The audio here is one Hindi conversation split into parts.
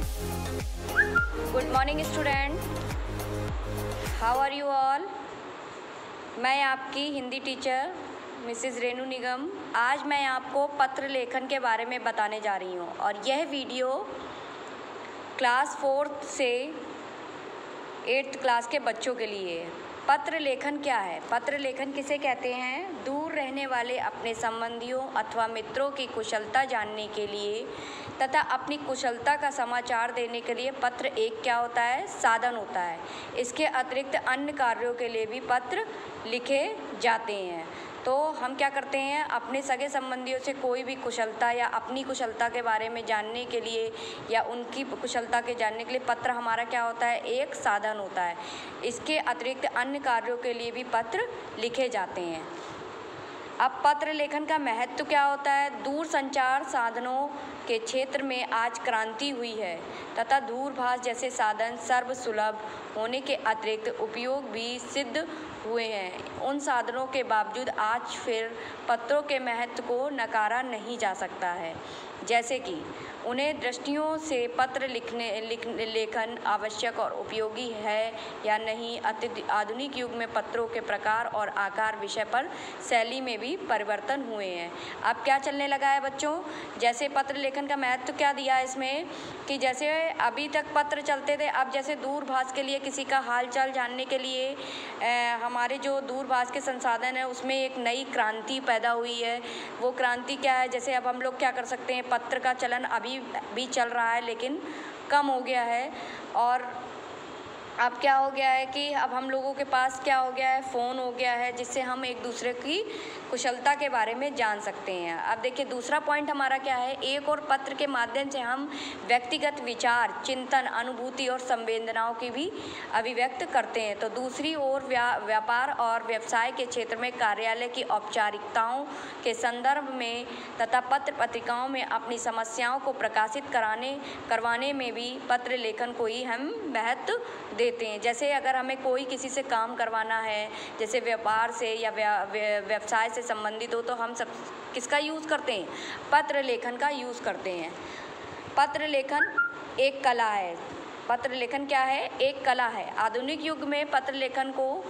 Good morning student, how are you all. मैं आपकी हिंदी टीचर मिसेस रेनू निगम। आज मैं आपको पत्र लेखन के बारे में बताने जा रही हूँ और यह वीडियो क्लास 4 से 8th क्लास के बच्चों के लिए है। पत्र लेखन क्या है? पत्र लेखन किसे कहते हैं? दूर रहने वाले अपने संबंधियों अथवा मित्रों की कुशलता जानने के लिए तथा अपनी कुशलता का समाचार देने के लिए पत्र एक क्या होता है? साधन होता है। इसके अतिरिक्त अन्य कार्यों के लिए भी पत्र लिखे जाते हैं। तो हम क्या करते हैं, अपने सगे संबंधियों से कोई भी कुशलता या अपनी कुशलता के बारे में जानने के लिए या उनकी कुशलता के जानने के लिए पत्र हमारा क्या होता है? एक साधन होता है। इसके अतिरिक्त अन्य कार्यों के लिए भी पत्र लिखे जाते हैं। अब पत्र लेखन का महत्व क्या होता है? दूर संचार साधनों के क्षेत्र में आज क्रांति हुई है तथा दूरभाष जैसे साधन सर्वसुलभ होने के अतिरिक्त उपयोग भी सिद्ध हुए हैं। उन साधनों के बावजूद आज फिर पत्रों के महत्व को नकारा नहीं जा सकता है, जैसे कि उन्हें दृष्टियों से पत्र लेखन आवश्यक और उपयोगी है या नहीं। आधुनिक युग में पत्रों के प्रकार और आकार विषय पर शैली में भी परिवर्तन हुए हैं। अब क्या चलने लगा है बच्चों? जैसे पत्र लेखन का महत्व क्या दिया है इसमें कि जैसे अभी तक पत्र चलते थे, अब जैसे दूरभाष के लिए किसी का हाल चाल जानने के लिए हमारे जो दूरभाष के संसाधन है उसमें एक नई क्रांति पैदा हुई है। वो क्रांति क्या है? जैसे अब हम लोग क्या कर सकते हैं, पत्र का चलन अभी भी चल रहा है लेकिन कम हो गया है। और अब क्या हो गया है कि अब हम लोगों के पास क्या हो गया है, फ़ोन हो गया है, जिससे हम एक दूसरे की कुशलता के बारे में जान सकते हैं। अब देखिए दूसरा पॉइंट हमारा क्या है, एक और पत्र के माध्यम से हम व्यक्तिगत विचार, चिंतन, अनुभूति और संवेदनाओं की भी अभिव्यक्त करते हैं। तो दूसरी ओर व्यापार और व्यवसाय के क्षेत्र में कार्यालय की औपचारिकताओं के संदर्भ में तथा पत्र पत्रिकाओं में अपनी समस्याओं को प्रकाशित करवाने में भी पत्र लेखन को ही हम महत्व देते हैं। जैसे अगर हमें कोई किसी से काम करवाना है, जैसे व्यापार से या व्यवसाय से संबंधित हो, तो हम सब किसका यूज़ करते हैं? पत्र लेखन का यूज़ करते हैं। पत्र लेखन एक कला है। पत्र लेखन क्या है? एक कला है। आधुनिक युग में पत्र लेखन को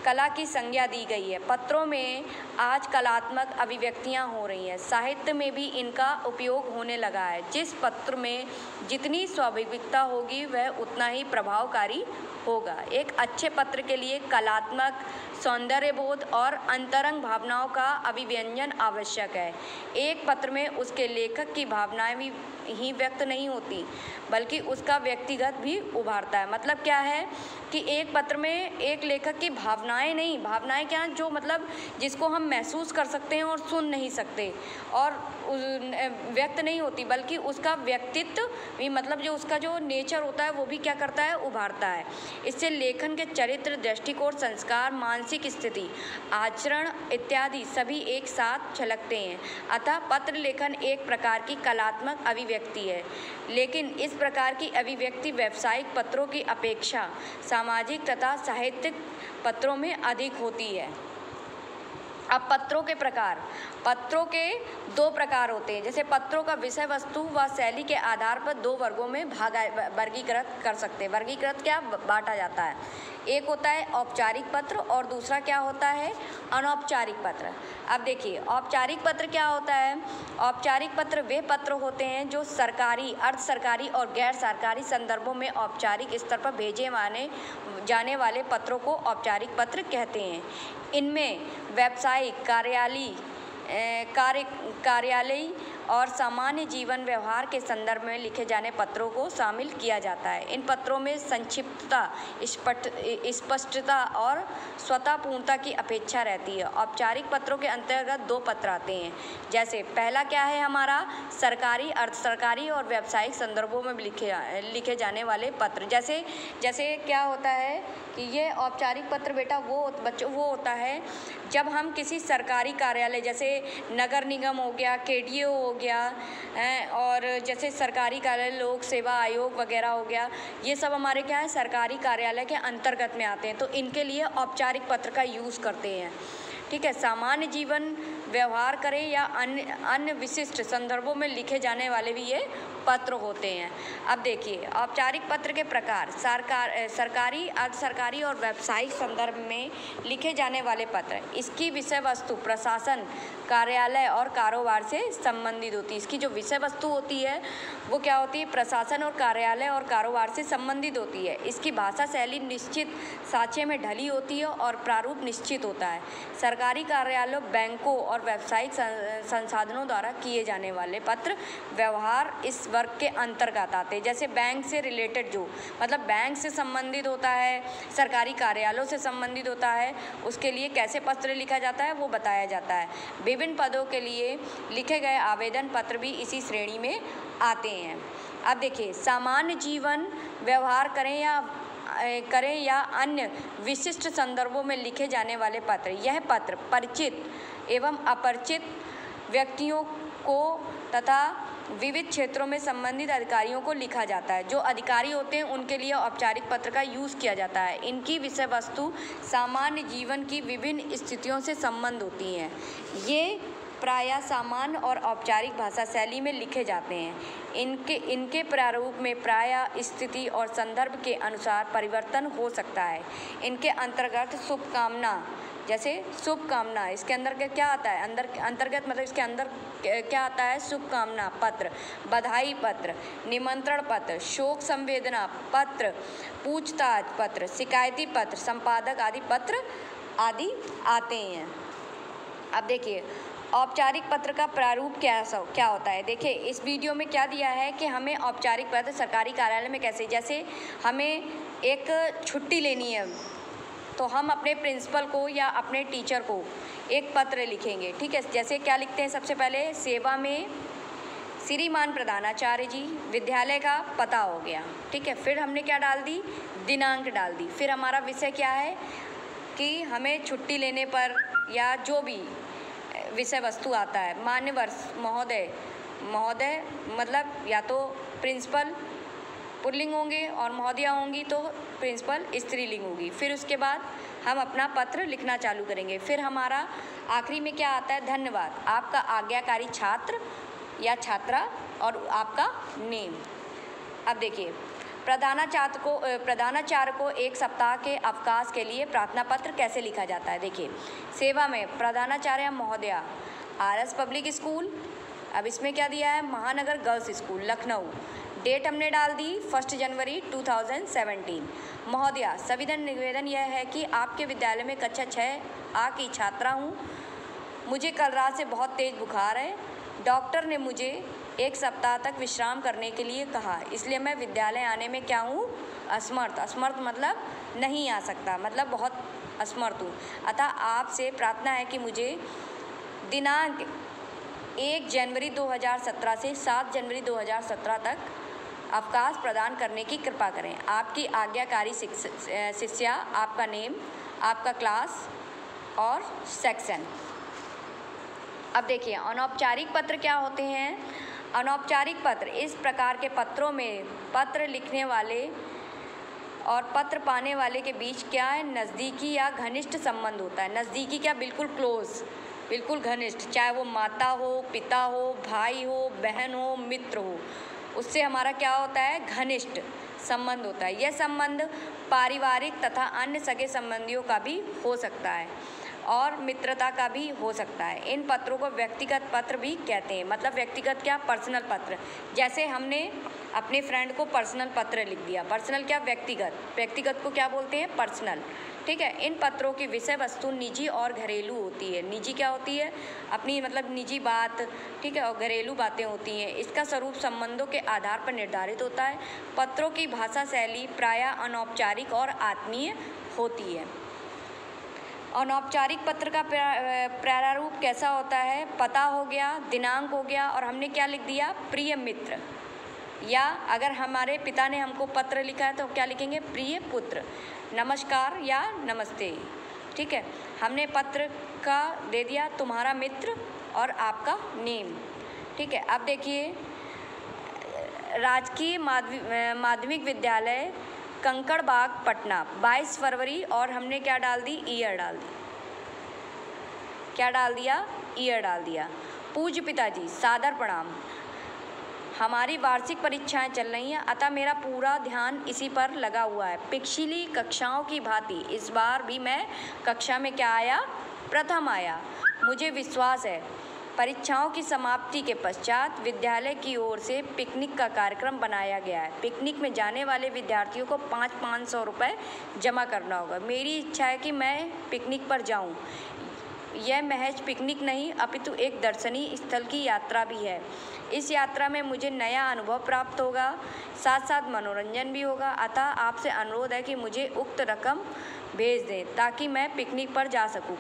कला की संज्ञा दी गई है। पत्रों में आज कलात्मक अभिव्यक्तियाँ हो रही हैं। साहित्य में भी इनका उपयोग होने लगा है। जिस पत्र में जितनी स्वाभाविकता होगी वह उतना ही प्रभावकारी होगा। एक अच्छे पत्र के लिए कलात्मक सौंदर्यबोध और अंतरंग भावनाओं का अभिव्यंजन आवश्यक है। एक पत्र में उसके लेखक की भावनाएं भी ही व्यक्त नहीं होती बल्कि उसका व्यक्तिगत भी उभारता है। मतलब क्या है कि एक पत्र में एक लेखक की भावनाएं नहीं, भावनाएं क्या, जो मतलब जिसको हम महसूस कर सकते हैं और सुन नहीं सकते और व्यक्त नहीं होती, बल्कि उसका व्यक्तित्व भी, मतलब जो उसका जो नेचर होता है वो भी क्या करता है? उभारता है। इससे लेखन के चरित्र, दृष्टिकोण, संस्कार, मानसिक स्थिति, आचरण इत्यादि सभी एक साथ झलकते हैं। अतः पत्र लेखन एक प्रकार की कलात्मक अभिव्यक्ति है, लेकिन इस प्रकार की अभिव्यक्ति व्यावसायिक पत्रों की अपेक्षा सामाजिक तथा साहित्यिक पत्रों में अधिक होती है। अब पत्रों के प्रकार, पत्रों के दो प्रकार होते हैं। जैसे पत्रों का विषय वस्तु व शैली के आधार पर दो वर्गों में वर्गीकृत कर सकते हैं। वर्गीकृत क्या बांटा जाता है? एक होता है औपचारिक पत्र और दूसरा क्या होता है? अनौपचारिक पत्र। अब देखिए औपचारिक पत्र क्या होता है? औपचारिक पत्र वे पत्र होते हैं जो सरकारी, अर्ध सरकारी और गैर सरकारी संदर्भों में औपचारिक स्तर पर भेजे जाने वाले पत्रों को औपचारिक पत्र कहते हैं। इनमें व्यावसायिक, कार्यालयी और सामान्य जीवन व्यवहार के संदर्भ में लिखे जाने पत्रों को शामिल किया जाता है। इन पत्रों में संक्षिप्तता, स्पष्टता और स्वतःपूर्णता की अपेक्षा रहती है। औपचारिक पत्रों के अंतर्गत दो पत्र आते हैं। जैसे पहला क्या है हमारा? सरकारी, अर्ध सरकारी और व्यावसायिक संदर्भों में लिखे जाने वाले पत्र। जैसे क्या होता है कि ये औपचारिक पत्र बेटा वो होता है जब हम किसी सरकारी कार्यालय, जैसे नगर निगम हो गया, केडीए हो गया, और जैसे सरकारी कार्यालय, लोक सेवा आयोग वगैरह हो गया, ये सब हमारे क्या है? सरकारी कार्यालय के अंतर्गत में आते हैं। तो इनके लिए औपचारिक पत्र का यूज़ करते हैं। ठीक है। सामान्य जीवन व्यवहार करें या अन्य विशिष्ट संदर्भों में लिखे जाने वाले भी ये पत्र होते हैं। अब देखिए औपचारिक पत्र के प्रकार। सरकारी, अर्ध सरकारी और व्यावसायिक संदर्भ में लिखे जाने वाले पत्र। इसकी विषय वस्तु प्रशासन, कार्यालय और कारोबार से संबंधित होती है। इसकी जो विषय वस्तु होती है वो क्या होती है? प्रशासन और कार्यालय और कारोबार से संबंधित होती है। इसकी भाषा शैली निश्चित साक्ष्य में ढली होती है और प्रारूप निश्चित होता है। सरकारी कार्यालयों, बैंकों और व्यावसायिक संसाधनों द्वारा किए जाने वाले पत्र व्यवहार इस वर्ग के अंतर्गत आते हैं। जैसे बैंक से रिलेटेड, जो मतलब बैंक से संबंधित होता है, सरकारी कार्यालयों से संबंधित होता है, उसके लिए कैसे पत्र लिखा जाता है वो बताया जाता है। विभिन्न पदों के लिए लिखे गए आवेदन पत्र भी इसी श्रेणी में आते हैं। अब देखिए सामान्य जीवन व्यवहार करें या अन्य विशिष्ट संदर्भों में लिखे जाने वाले पत्र। यह पत्र परिचित एवं अपरिचित व्यक्तियों को तथा विविध क्षेत्रों में संबंधित अधिकारियों को लिखा जाता है। जो अधिकारी होते हैं उनके लिए औपचारिक पत्र का यूज़ किया जाता है। इनकी विषय वस्तु सामान्य जीवन की विभिन्न स्थितियों से संबंध होती हैं। ये प्रायः सामान्य और औपचारिक भाषा शैली में लिखे जाते हैं। इनके प्रारूप में प्रायः स्थिति और संदर्भ के अनुसार परिवर्तन हो सकता है। इनके अंतर्गत शुभकामना, जैसे शुभकामना, इसके अंदर क्या आता है? अंतर्गत मतलब इसके अंदर क्या आता है? शुभकामना पत्र, बधाई पत्र, निमंत्रण पत्र, शोक संवेदना पत्र, पूछताछ पत्र, शिकायती पत्र, संपादक आदि पत्र आदि आते हैं। अब देखिए औपचारिक पत्र का प्रारूप क्या होता है। देखिए इस वीडियो में क्या दिया है कि हमें औपचारिक पत्र सरकारी कार्यालय में कैसे, जैसे हमें एक छुट्टी लेनी है तो हम अपने प्रिंसिपल को या अपने टीचर को एक पत्र लिखेंगे। ठीक है, जैसे क्या लिखते हैं? सबसे पहले सेवा में श्रीमान प्रधानाचार्य जी, विद्यालय का पता हो गया। ठीक है, फिर हमने क्या डाल दी? दिनांक डाल दी। फिर हमारा विषय क्या है कि हमें छुट्टी लेने पर या जो भी विषय वस्तु आता है, मान्यवर महोदय मतलब या तो प्रिंसिपल पुल्लिंग होंगे और महोदया होंगी तो प्रिंसिपल स्त्रीलिंग होगी। फिर उसके बाद हम अपना पत्र लिखना चालू करेंगे। फिर हमारा आखिरी में क्या आता है? धन्यवाद, आपका आज्ञाकारी छात्र या छात्रा और आपका नेम। अब देखिए प्रधानाचार्य को एक सप्ताह के अवकाश के लिए प्रार्थना पत्र कैसे लिखा जाता है। देखिए सेवा में प्रधानाचार्य महोदया, आरएस पब्लिक स्कूल, अब इसमें क्या दिया है? महानगर गर्ल्स स्कूल लखनऊ। डेट हमने डाल दी 1 जनवरी 2017। महोदया, सविनय निवेदन यह है कि आपके विद्यालय में कक्षा 6A की छात्रा हूँ। मुझे कल रात से बहुत तेज़ बुखार है। डॉक्टर ने मुझे एक सप्ताह तक विश्राम करने के लिए कहा, इसलिए मैं विद्यालय आने में क्या हूँ? असमर्थ। असमर्थ मतलब नहीं आ सकता, मतलब बहुत असमर्थ हूँ। अतः आपसे प्रार्थना है कि मुझे दिनांक 1 जनवरी 2017 से 7 जनवरी 2017 तक अवकाश प्रदान करने की कृपा करें। आपकी आज्ञाकारी शिष्या, आपका नेम, आपका क्लास और सेक्शन। अब देखिए अनौपचारिक पत्र क्या होते हैं। अनौपचारिक पत्र इस प्रकार के पत्रों में पत्र लिखने वाले और पत्र पाने वाले के बीच क्या है? नज़दीकी या घनिष्ठ संबंध होता है। नज़दीकी क्या? बिल्कुल क्लोज, बिल्कुल घनिष्ठ, चाहे वो माता हो, पिता हो, भाई हो, बहन हो, मित्र हो, उससे हमारा क्या होता है? घनिष्ठ संबंध होता है। यह संबंध पारिवारिक तथा अन्य सगे संबंधियों का भी हो सकता है और मित्रता का भी हो सकता है। इन पत्रों को व्यक्तिगत पत्र भी कहते हैं। मतलब व्यक्तिगत क्या? पर्सनल पत्र। जैसे हमने अपने फ्रेंड को पर्सनल पत्र लिख दिया। पर्सनल क्या? व्यक्तिगत। व्यक्तिगत को क्या बोलते हैं? पर्सनल। ठीक है, इन पत्रों की विषय वस्तु निजी और घरेलू होती है। निजी क्या होती है? अपनी मतलब निजी बात, ठीक है, और घरेलू बातें होती हैं। इसका स्वरूप संबंधों के आधार पर निर्धारित होता है। पत्रों की भाषा शैली प्रायः अनौपचारिक और आत्मीय होती है। अनौपचारिक पत्र का प्रारूप कैसा होता है? पता हो गया, दिनांक हो गया और हमने क्या लिख दिया? प्रिय मित्र। या अगर हमारे पिता ने हमको पत्र लिखा है तो क्या लिखेंगे? प्रिय पुत्र। नमस्कार या नमस्ते। ठीक है, हमने पत्र का दे दिया तुम्हारा मित्र और आपका नेम। ठीक है, अब देखिए राजकीय माध्यमिक विद्यालय कंकड़बाग पटना 22 फरवरी और हमने क्या डाल दी? ईयर डाल दी। क्या डाल दिया? ईयर डाल दिया। पूज्य पिताजी, सादर प्रणाम। हमारी वार्षिक परीक्षाएं चल रही हैं, अतः मेरा पूरा ध्यान इसी पर लगा हुआ है। पिछली कक्षाओं की भांति इस बार भी मैं कक्षा में क्या आया? प्रथम आया। मुझे विश्वास है परीक्षाओं की समाप्ति के पश्चात विद्यालय की ओर से पिकनिक का कार्यक्रम बनाया गया है। पिकनिक में जाने वाले विद्यार्थियों को 500 रुपये जमा करना होगा। मेरी इच्छा है कि मैं पिकनिक पर जाऊं। यह महज पिकनिक नहीं अपितु एक दर्शनीय स्थल की यात्रा भी है। इस यात्रा में मुझे नया अनुभव प्राप्त होगा, साथ साथ मनोरंजन भी होगा। अतः आपसे अनुरोध है कि मुझे उक्त रकम भेज दें ताकि मैं पिकनिक पर जा सकूं।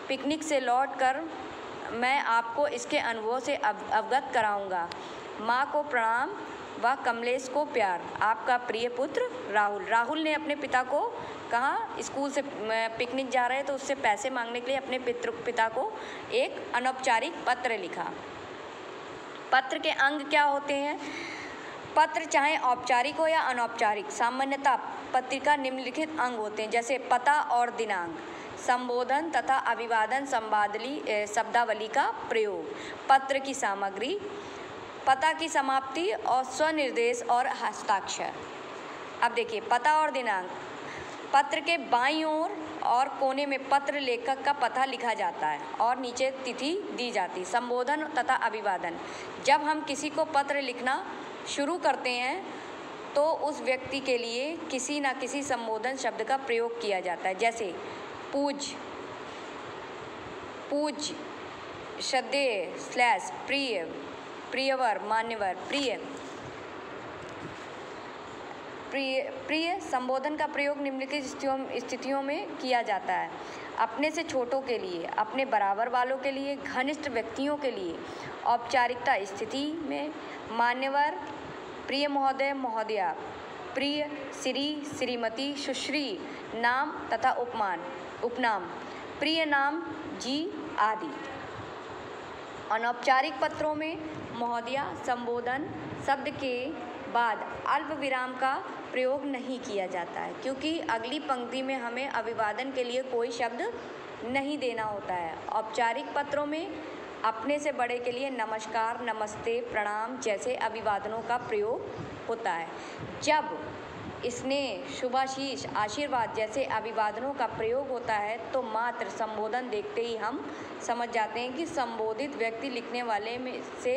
पिकनिक से लौटकर मैं आपको इसके अनुभव से अवगत कराऊंगा। माँ को प्रणाम व कमलेश को प्यार, आपका प्रिय पुत्र राहुल। राहुल ने अपने पिता को कहा, स्कूल से पिकनिक जा रहे तो उससे पैसे मांगने के लिए अपने पिता को एक अनौपचारिक पत्र लिखा। पत्र के अंग क्या होते हैं? पत्र चाहे औपचारिक हो या अनौपचारिक, सामान्यतः पत्रिका निम्नलिखित अंग होते हैं, जैसे पता और दिनांक, संबोधन तथा अभिवादन शब्दावली का प्रयोग, पत्र की सामग्री, पता की समाप्ति और स्वनिर्देश और हस्ताक्षर। अब देखिए पता और दिनांक। पत्र के बाईं ओर और कोने में पत्र लेखक का पता लिखा जाता है और नीचे तिथि दी जाती है। संबोधन तथा अभिवादन, जब हम किसी को पत्र लिखना शुरू करते हैं तो उस व्यक्ति के लिए किसी न किसी संबोधन शब्द का प्रयोग किया जाता है, जैसे पूज्य, श्रद्धेय / प्रिय, प्रियवर, मान्यवर, प्रिय संबोधन का प्रयोग निम्नलिखित स्थितियों में किया जाता है: अपने से छोटों के लिए, अपने बराबर वालों के लिए, घनिष्ठ व्यक्तियों के लिए। औपचारिकता स्थिति में मान्यवर, प्रिय महोदय, महोदया, प्रिय श्री, श्रीमती, सुश्री, नाम तथा उपनाम, प्रिय नाम जी आदि। अनौपचारिक पत्रों में महोदया संबोधन शब्द के बाद अल्प विराम का प्रयोग नहीं किया जाता है, क्योंकि अगली पंक्ति में हमें अभिवादन के लिए कोई शब्द नहीं देना होता है। औपचारिक पत्रों में अपने से बड़े के लिए नमस्कार, नमस्ते, प्रणाम जैसे अभिवादनों का प्रयोग होता है। जब स्नेह, शुभाशीष, आशीर्वाद जैसे अभिवादनों का प्रयोग होता है तो मात्र संबोधन देखते ही हम समझ जाते हैं कि संबोधित व्यक्ति लिखने वाले में से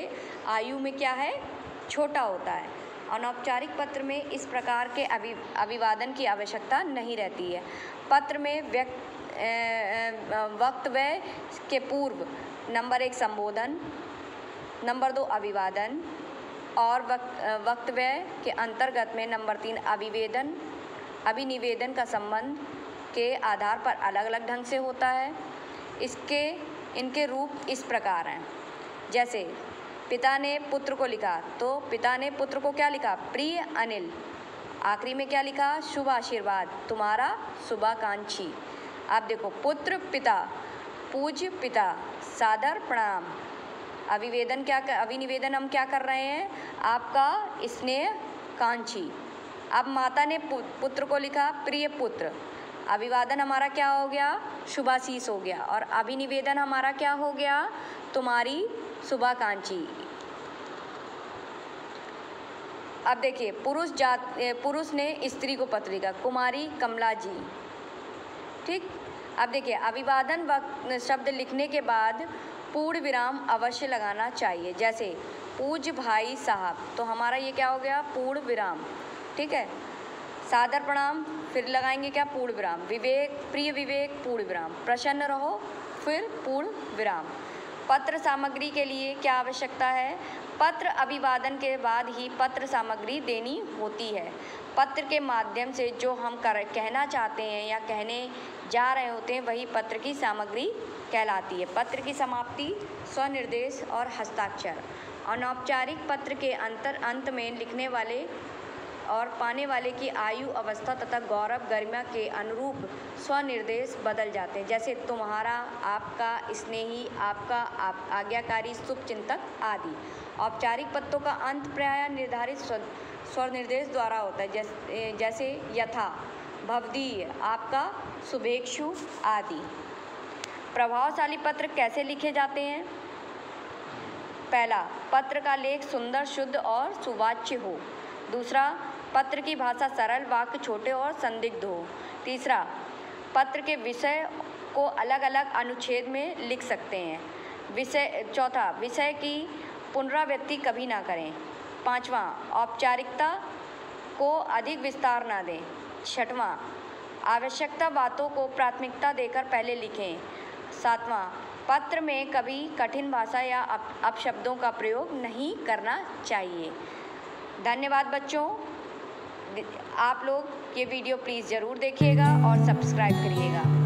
आयु में क्या है? छोटा होता है। अनौपचारिक पत्र में इस प्रकार के अभिवादन की आवश्यकता नहीं रहती है। पत्र में वक्तव्य के पूर्व नंबर 1 संबोधन, नंबर 2 अभिवादन और वक्तव्य के अंतर्गत में नंबर 3 अभिनिवेदन का संबंध के आधार पर अलग अलग ढंग से होता है। इनके रूप इस प्रकार हैं, जैसे पिता ने पुत्र को लिखा तो पिता ने पुत्र को क्या लिखा? प्रिय अनिल। आखिरी में क्या लिखा? शुभ आशीर्वाद, तुम्हारा शुभाकांक्षी। आप देखो, पुत्र पिता, पूज्य पिता, सादर प्रणाम। अभिनिवेदन हम क्या कर रहे हैं? आपका स्नेह कांक्षी। अब माता ने पुत्र को लिखा प्रिय पुत्र। अभिवादन हमारा क्या हो गया? शुभाशीष हो गया। और अभिनिवेदन हमारा क्या हो गया? तुम्हारी शुभाकांक्षी। अब देखिए, पुरुष ने स्त्री को पत्र लिखा, कुमारी कमला जी। ठीक। अब देखिए, अभिवादन शब्द लिखने के बाद पूर्ण विराम अवश्य लगाना चाहिए, जैसे पूज्य भाई साहब, तो हमारा ये क्या हो गया? पूर्ण विराम। ठीक है। सादर प्रणाम, फिर लगाएंगे क्या? पूर्ण विराम। विवेक, प्रिय विवेक, पूर्ण विराम। प्रसन्न रहो, फिर पूर्ण विराम। पत्र सामग्री के लिए क्या आवश्यकता है? पत्र अभिवादन के बाद ही पत्र सामग्री देनी होती है। पत्र के माध्यम से जो हम कहना चाहते हैं या कहने जा रहे होते हैं वही पत्र की सामग्री कहलाती है। पत्र की समाप्ति, स्वनिर्देश और हस्ताक्षर। अनौपचारिक पत्र के अंत में लिखने वाले और पाने वाले की आयु, अवस्था तथा गौरव गरिमा के अनुरूप स्वनिर्देश बदल जाते हैं, जैसे तुम्हारा, आपका, स्नेही, आपका, आज्ञाकारी, शुभचिंतक आदि। औपचारिक पत्रों का अंत प्रायः निर्धारित स्वनिर्देश द्वारा होता है, जैसे यथा, भवदीय, आपका, शुभेक्षु आदि। प्रभावशाली पत्र कैसे लिखे जाते हैं? पहला, पत्र का लेख सुंदर, शुद्ध और सुवाच्य हो। दूसरा, पत्र की भाषा सरल, वाक्य छोटे और संदिग्ध हो। तीसरा, पत्र के विषय को अलग अलग अनुच्छेद में लिख सकते हैं। चौथा, विषय की पुनरावृत्ति कभी ना करें। पांचवा, औपचारिकता को अधिक विस्तार ना दें। छठवां, आवश्यकता बातों को प्राथमिकता देकर पहले लिखें। सातवां, पत्र में कभी कठिन भाषा या अपशब्दों का प्रयोग नहीं करना चाहिए। धन्यवाद बच्चों। आप लोग ये वीडियो प्लीज़ ज़रूर देखिएगा और सब्सक्राइब करिएगा।